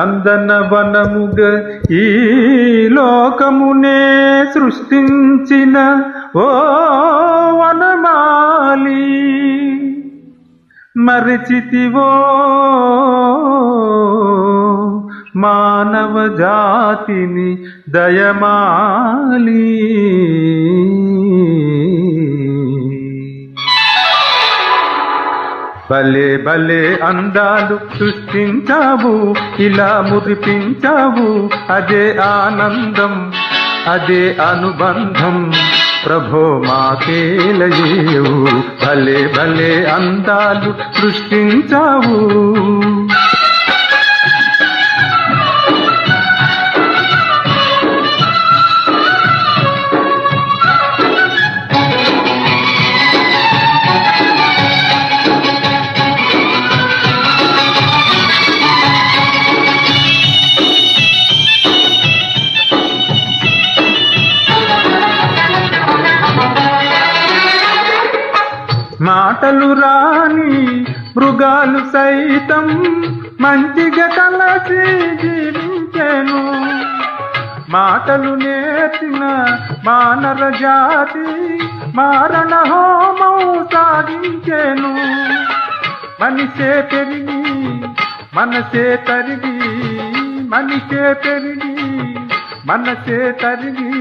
నందనవనముగ ఈ లోకమునే సృష్టించిన ఓ వనమాలి మరచితివో మానవ జాతిని దయమాలి. భలే భలే అందాలు సృష్టించావు, ఇలా మురిపించావు, అదే ఆనందం అదే అనుబంధం, ప్రభో మాకేలయేవు. భలే భలే అందాలు సృష్టించావు. మాటలు రాని మృగాలు సైతం మంచిగా కలసి జీవించెను, మాటలు నేర్చిన మానవ జాతి మారణ హోమం సాగించెను. మనిషే పెరిగి మనసే తరిగి, మనిషే పెరిగి మనసే తరిగి,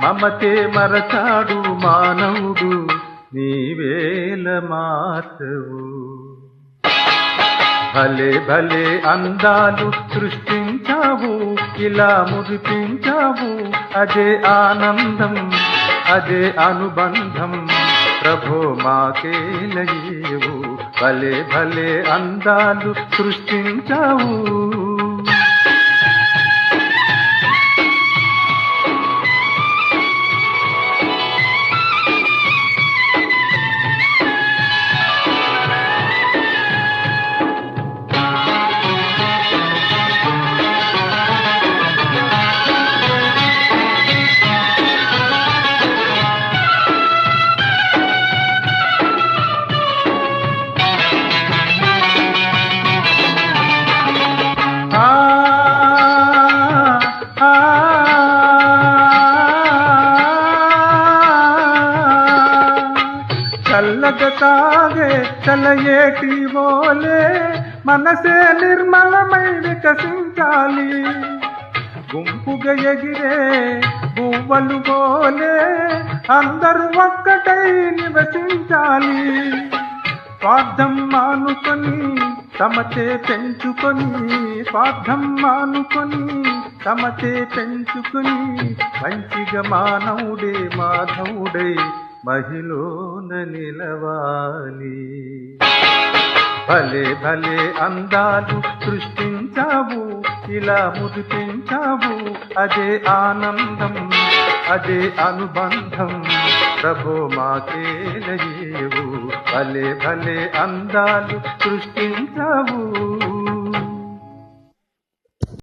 మమతే మరచాడు మానవుడు, నీవేల మార్చవు. భలే భలే అందాలు సృష్టించావు, ఇలా మురిపించావు, అదే ఆనందం అదే అనుబంధం, ప్రభో మాకేలయేవు. భలే భలే అందాలు సృష్టించావు. చల్లగ సాగే చలయేటి బోలే మనసే నిర్మలమై వికసించాలి, గుంపుగా ఎగిరే గువ్వలు బోలే అందరూ ఒక్కటై నివసించాలి. స్వార్థం మానుకొని సమతే పెంచుకొని, స్వార్థం మానుకొని సమతే పెంచుకొని, మంచిగా మానవుడే మాధవుడై మహిళన నిలవాలి. భలే భలే అందాలు సృష్టించావు, ఇలా మురిపించావు, అదే ఆనందం అదే అనుబంధం, ప్రభో మాకేలయేవు. భలే భలే అందాలు సృష్టించావు.